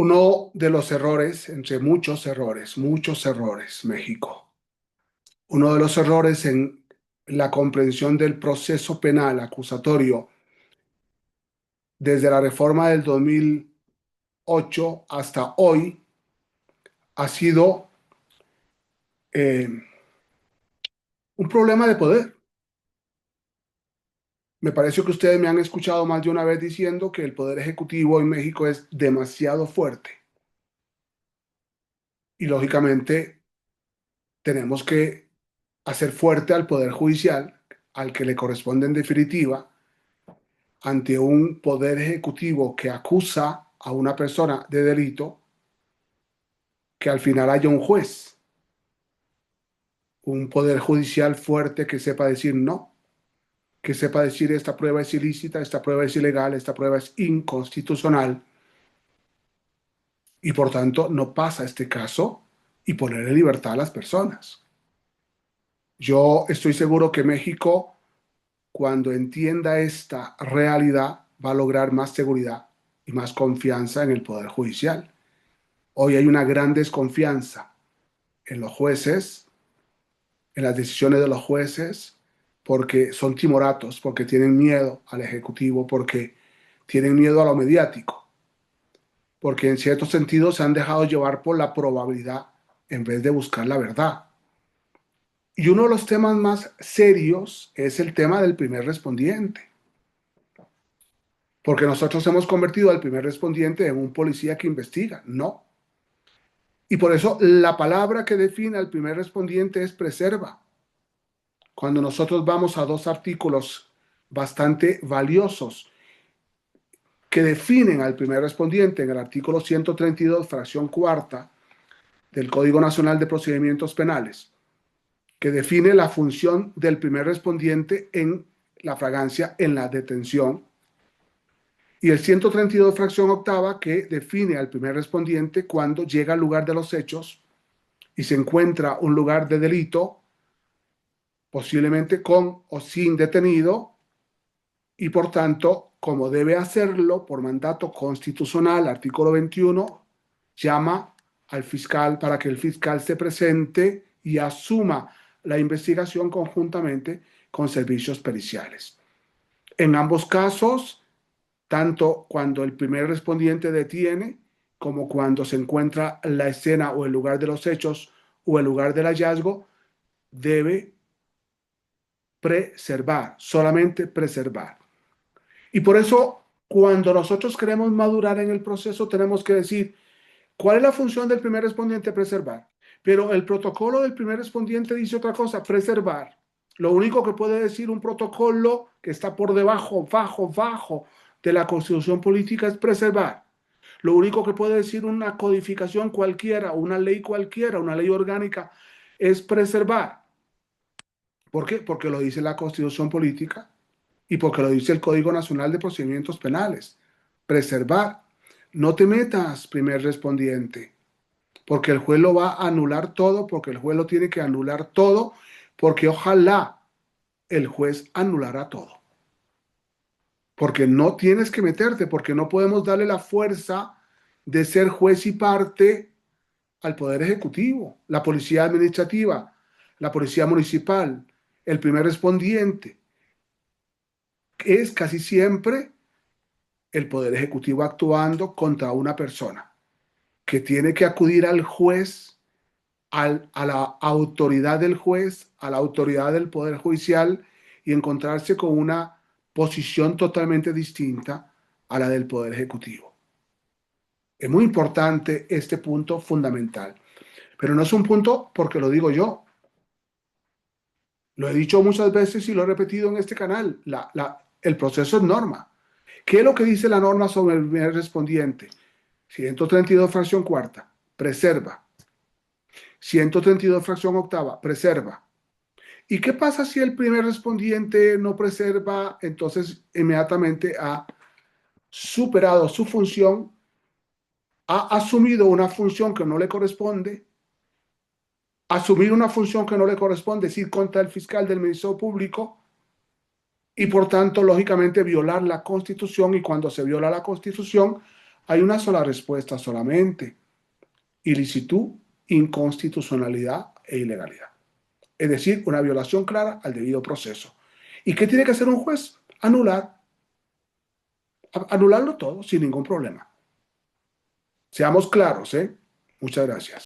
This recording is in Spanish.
Uno de los errores, entre muchos errores, México. Uno de los errores en la comprensión del proceso penal acusatorio desde la reforma del 2008 hasta hoy ha sido eh, un problema de poder. Me parece que ustedes me han escuchado más de una vez diciendo que el poder ejecutivo en México es demasiado fuerte y lógicamente tenemos que hacer fuerte al poder judicial, al que le corresponde en definitiva, ante un poder ejecutivo que acusa a una persona de delito, que al final haya un juez, un poder judicial fuerte que sepa decir no, que sepa decir esta prueba es ilícita, esta prueba es ilegal, esta prueba es inconstitucional y por tanto no pasa este caso y poner en libertad a las personas. Yo estoy seguro que México, cuando entienda esta realidad, va a lograr más seguridad y más confianza en el poder judicial. Hoy hay una gran desconfianza en los jueces, en las decisiones de los jueces, porque son timoratos, porque tienen miedo al ejecutivo, porque tienen miedo a lo mediático, porque en cierto sentido se han dejado llevar por la probabilidad en vez de buscar la verdad. Y uno de los temas más serios es el tema del primer respondiente, porque nosotros hemos convertido al primer respondiente en un policía que investiga, no. Y por eso la palabra que define al primer respondiente es preserva. Cuando nosotros vamos a dos artículos bastante valiosos que definen al primer respondiente en el artículo 132, fracción cuarta del Código Nacional de Procedimientos Penales, que define la función del primer respondiente en la fragancia, en la detención, y el 132, fracción octava, que define al primer respondiente cuando llega al lugar de los hechos y se encuentra un lugar de delito, posiblemente con o sin detenido, y por tanto, como debe hacerlo por mandato constitucional, artículo 21, llama al fiscal para que el fiscal se presente y asuma la investigación conjuntamente con servicios periciales. En ambos casos, tanto cuando el primer respondiente detiene como cuando se encuentra la escena o el lugar de los hechos o el lugar del hallazgo, debe preservar, solamente preservar. Y por eso, cuando nosotros queremos madurar en el proceso, tenemos que decir, ¿cuál es la función del primer respondiente? Preservar. Pero el protocolo del primer respondiente dice otra cosa, preservar. Lo único que puede decir un protocolo que está por debajo, bajo de la constitución política es preservar. Lo único que puede decir una codificación cualquiera, una ley cualquiera, una ley orgánica, es preservar. ¿Por qué? Porque lo dice la constitución política y porque lo dice el Código Nacional de Procedimientos Penales. Preservar. No te metas, primer respondiente, porque el juez lo va a anular todo, porque el juez lo tiene que anular todo, porque ojalá el juez anulara todo. Porque no tienes que meterte, porque no podemos darle la fuerza de ser juez y parte al Poder Ejecutivo, la Policía Administrativa, la Policía Municipal, el primer respondiente. Es casi siempre el Poder Ejecutivo actuando contra una persona que tiene que acudir al juez, a la autoridad del juez, a la autoridad del Poder Judicial y encontrarse con una posición totalmente distinta a la del Poder Ejecutivo. Es muy importante este punto fundamental, pero no es un punto porque lo digo yo. Lo he dicho muchas veces y lo he repetido en este canal. El proceso es norma. ¿Qué es lo que dice la norma sobre el primer respondiente? 132, fracción cuarta, preserva. 132, fracción octava, preserva. ¿Y qué pasa si el primer respondiente no preserva? Entonces inmediatamente ha superado su función, ha asumido una función que no le corresponde. Asumir una función que no le corresponde es ir contra el fiscal del Ministerio Público y por tanto, lógicamente, violar la Constitución, y cuando se viola la Constitución Hay una sola respuesta solamente: ilicitud, inconstitucionalidad e ilegalidad. Es decir, una violación clara al debido proceso. ¿Y qué tiene que hacer un juez? Anularlo todo sin ningún problema. Seamos claros, ¿eh? Muchas gracias.